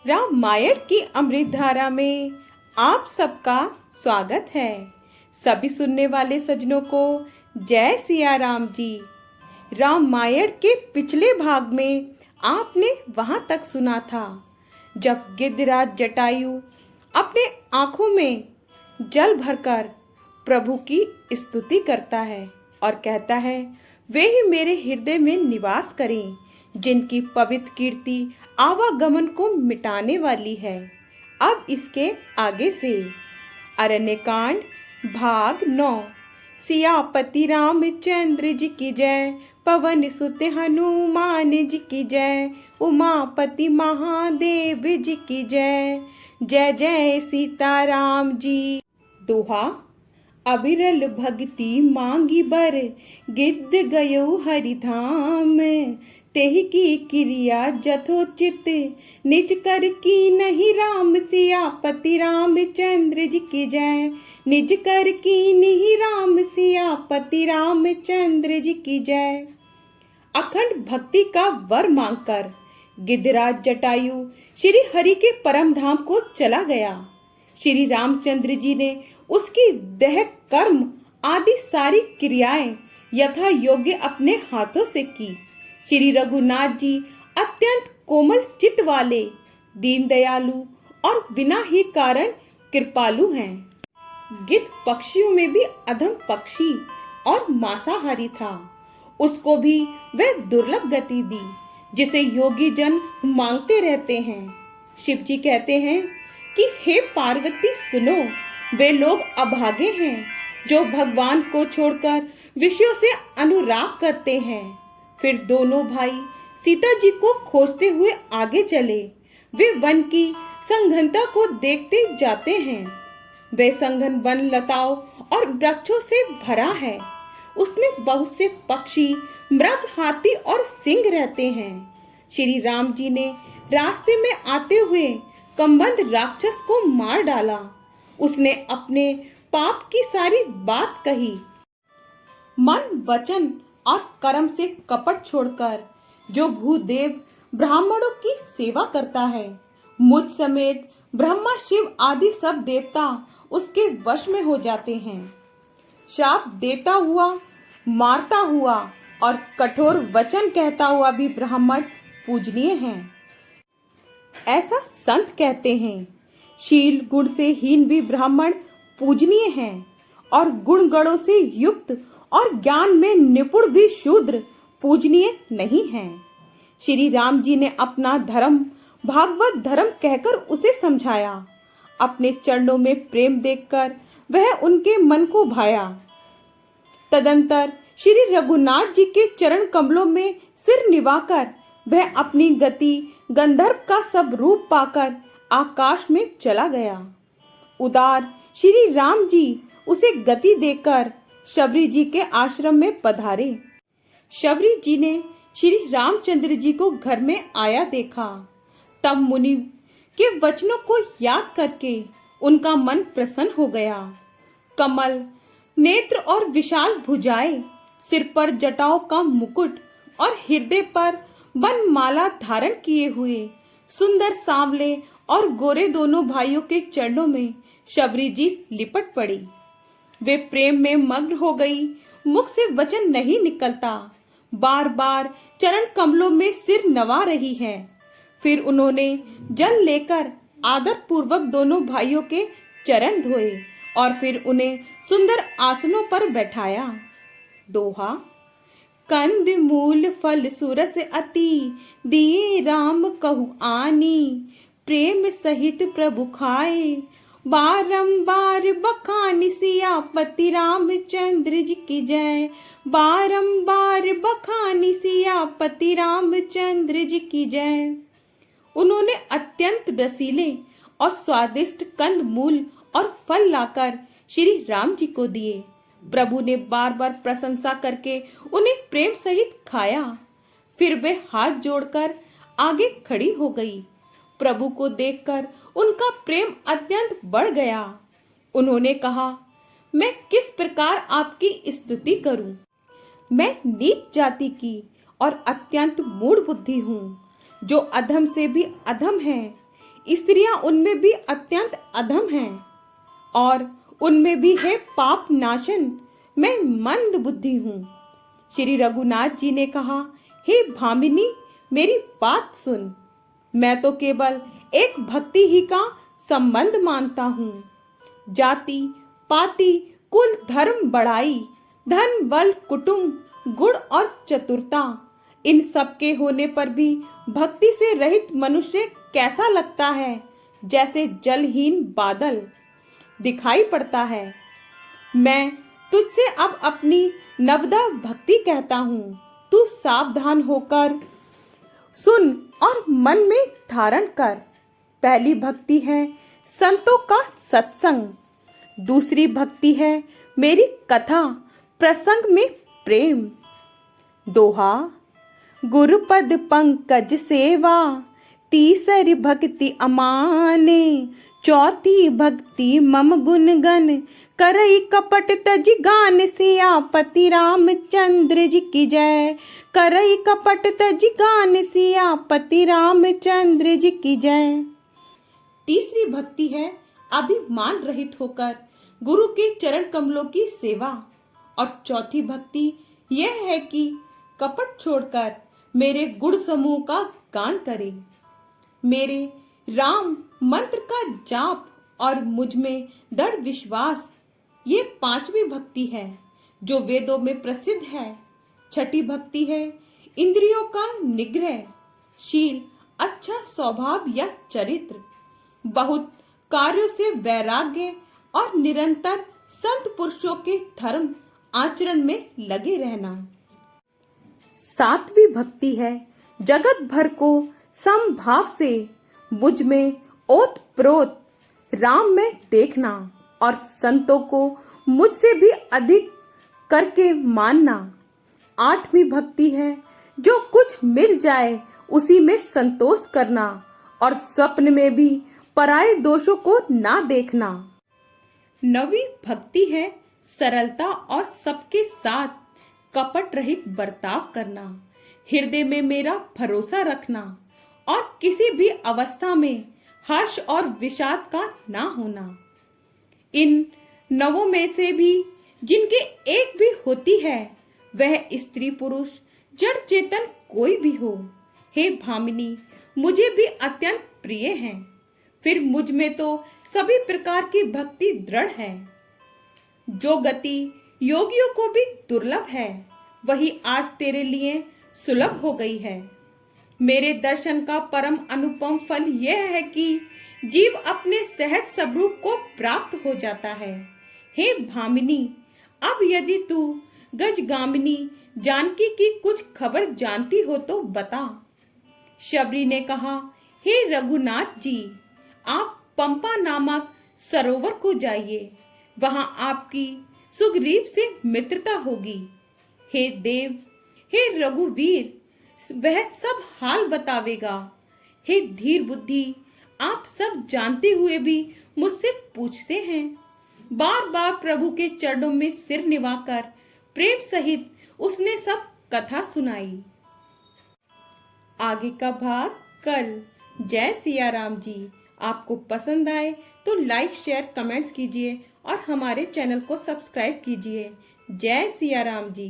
रामायण की अमृत धारा में आप सबका स्वागत है। सभी सुनने वाले सज्जनों को जय सिया राम जी। रामायण के पिछले भाग में आपने वहां तक सुना था जब गिद्धराज जटायु अपने आंखों में जल भरकर प्रभु की स्तुति करता है और कहता है, वे ही मेरे हृदय में निवास करें जिनकी पवित्र कीर्ति आवागमन को मिटाने वाली है। अब इसके आगे से अरण्यकांड भाग 9। सियापति रामचंद्र जी की जय, पवन सुत हनुमान जी की जय, उमापति महादेव जी की जय, जय जय सीताराम जी। दोहा। अविरल भक्ति मांगी बर, गिद्ध गयो हरिधाम, तेहि की क्रिया जथोचित, निज कर की नहीं राम। सियापति रामचंद्र जी की जय, निज कर की नहीं राम। सियापति रामचंद्र जी की जय। अखंड भक्ति का वर मांगकर गिद्धराज जटायु श्री हरि के परम धाम को चला गया। श्री रामचंद्र जी ने उसकी देह कर्म आदि सारी क्रियाएं यथा योग्य अपने हाथों से की। श्री रघुनाथ जी अत्यंत कोमल चित्त वाले, दीन दयालु और बिना ही कारण कृपालु हैं। गिद्ध पक्षियों में भी अधम पक्षी और मांसाहारी था। उसको भी वह दुर्लभ गति दी जिसे योगी जन मांगते रहते हैं। शिव जी कहते हैं कि हे पार्वती सुनो, वे लोग अभागे हैं जो भगवान को छोड़कर विषयों से अनुराग करते हैं। फिर दोनों भाई सीता जी को खोजते हुए आगे चले। वे वन की संघनता को देखते जाते हैं। वे संघन वन लताओं और वृक्षों से भरा है। उसमें बहुत से पक्षी, मृग, हाथी और सिंह रहते हैं। श्री राम जी ने रास्ते में आते हुए कम्बंध राक्षस को मार डाला। उसने अपने पाप की सारी बात कही। मन, वचन और कर्म से कपट छोड़कर जो भूदेव ब्राह्मणों की सेवा करता है, मुझ समेत ब्रह्मा, शिव आदि सब देवता उसके वश में हो जाते हैं। श्राप देता हुआ, मारता हुआ और कठोर वचन कहता हुआ भी ब्राह्मण पूजनीय हैं। ऐसा संत कहते हैं। शील गुण से हीन भी ब्राह्मण पूजनीय हैं और गुण गणों से युक्त और ज्ञान में निपुण भी शूद्र पूजनीय नहीं हैं। श्री राम जी ने अपना धर्म भागवत धर्म कहकर उसे समझाया। अपने चरणों में प्रेम देखकर वह उनके मन को भाया। तदंतर श्री रघुनाथ जी के चरण कमलों में सिर निवाकर वह अपनी गति गंधर्व का सब रूप पाकर आकाश में चला गया। उदार श्री राम जी उसे गति देकर शबरी जी के आश्रम में पधारे। शबरी जी ने श्री रामचंद्र जी को घर में आया देखा। तब मुनि के वचनों को याद करके उनका मन प्रसन्न हो गया। कमल नेत्र और विशाल भुजाएं, सिर पर जटाओं का मुकुट और हृदय पर वनमाला धारण किए हुए सुंदर सांवले और गोरे दोनों भाइयों के चरणों में शबरी जी लिपट पड़ी। वे प्रेम में मग्न हो गई। मुख से वचन नहीं निकलता। बार बार चरण कमलों में सिर नवा रही है। फिर उन्होंने जल लेकर आदर पूर्वक दोनों भाइयों के चरण धोए और फिर उन्हें सुंदर आसनों पर बैठाया। दोहा। कंद मूल फल सुरस अति, दिए राम कहु आनी, प्रेम सहित प्रभु खाए, बारंबार बखानी। सियापति रामचंद्र जी की जय, बारंबार बखानी। सियापति रामचंद्र जी की जय। उन्होंने अत्यंत रसीले और स्वादिष्ट कंद मूल और फल लाकर श्री राम जी को दिए। प्रभु ने बार बार प्रशंसा करके उन्हें प्रेम सहित खाया। फिर वे हाथ जोड़कर आगे खड़ी हो गई। प्रभु को देखकर उनका प्रेम अत्यंत बढ़ गया। उन्होंने कहा, मैं किस प्रकार आपकी स्तुति करूं? मैं नीच जाति की और अत्यंत मूढ़ बुद्धि हूँ, जो अधम से भी अधम है। स्त्रियां उनमें भी अत्यंत अधम हैं और उनमें भी है पाप नाशन। मैं मंद बुद्धि हूँ। श्री रघुनाथ जी ने कहा, हे भामिनी, मेरी बात सुन। मैं तो केवल एक भक्ति ही का संबंध मानता हूँ। जाति पाति कुल धर्म बढ़ाई, धन बल कुटुंब गुण और चतुरता, इन सब के होने पर भी भक्ति से रहित मनुष्य कैसा लगता है? जैसे जलहीन बादल दिखाई पड़ता है। मैं तुझसे अब अपनी नवदा भक्ति कहता हूँ। तू सावधान होकर सुन और मन में धारण कर। पहली भक्ति है संतों का सत्संग। दूसरी भक्ति है मेरी कथा प्रसंग में प्रेम। दोहा, गुरुपद पंकज सेवा, तीसरी भक्ति अमाने, चौथी भक्ति मम गुणगन, करई कपट तज गान, सियापति रामचंद्र जी की जय। करई कपट तज गान, सियापति रामचंद्र जी की जय। तीसरी भक्ति है अभिमान रहित होकर गुरु के चरण कमलों की सेवा। और चौथी भक्ति यह है कि कपट छोड़कर मेरे गुण समूह का गान करे। मेरे राम मंत्र का जाप और मुझ में दृढ़ विश्वास, ये पांचवी भक्ति है जो वेदों में प्रसिद्ध है। छठी भक्ति है इंद्रियों का निग्रह, शील, अच्छा स्वभाव या चरित्र, बहुत कार्यों से वैराग्य और निरंतर संत पुरुषों के धर्म आचरण में लगे रहना। सातवीं भक्ति है जगत भर को समभाव से मुझ में ओत प्रोत राम में देखना और संतों को मुझसे भी अधिक करके मानना। आठवीं भक्ति है जो कुछ मिल जाए उसी में संतोष करना और स्वप्न में भी पराये दोषों को ना देखना। नवीं भक्ति है सरलता और सबके साथ कपट रहित बर्ताव करना, हृदय में मेरा भरोसा रखना और किसी भी अवस्था में हर्ष और विषाद का ना होना। इन नवों में से भी जिनके एक भी होती है, वह स्त्री पुरुष जड़ चेतन कोई भी हो, हे भामिनी, मुझे भी अत्यंत प्रिय हैं। फिर मुझ में तो सभी प्रकार की भक्ति दृढ़ है। जो गति योगियों को भी दुर्लभ है, वही आज तेरे लिए सुलभ हो गई है। मेरे दर्शन का परम अनुपम फल यह है कि जीव अपने सहज स्वरूप को प्राप्त हो जाता है। हे भामिनी, अब यदि तू गजगामिनी जानकी की कुछ खबर जानती हो तो बता। शबरी ने कहा, हे रघुनाथ जी, आप पंपा नामक सरोवर को जाइए, वहां आपकी सुग्रीव से मित्रता होगी। हे देव, हे रघुवीर, वह सब हाल बतावेगा। हे धीर बुद्धि, आप सब जानते हुए भी मुझसे पूछते हैं। बार बार प्रभु के चरणों में सिर निवाकर प्रेम सहित उसने सब कथा सुनाई। आगे का भाग कल। जय सिया राम जी। आपको पसंद आए तो लाइक शेयर कमेंट्स कीजिए और हमारे चैनल को सब्सक्राइब कीजिए। जय सिया राम जी।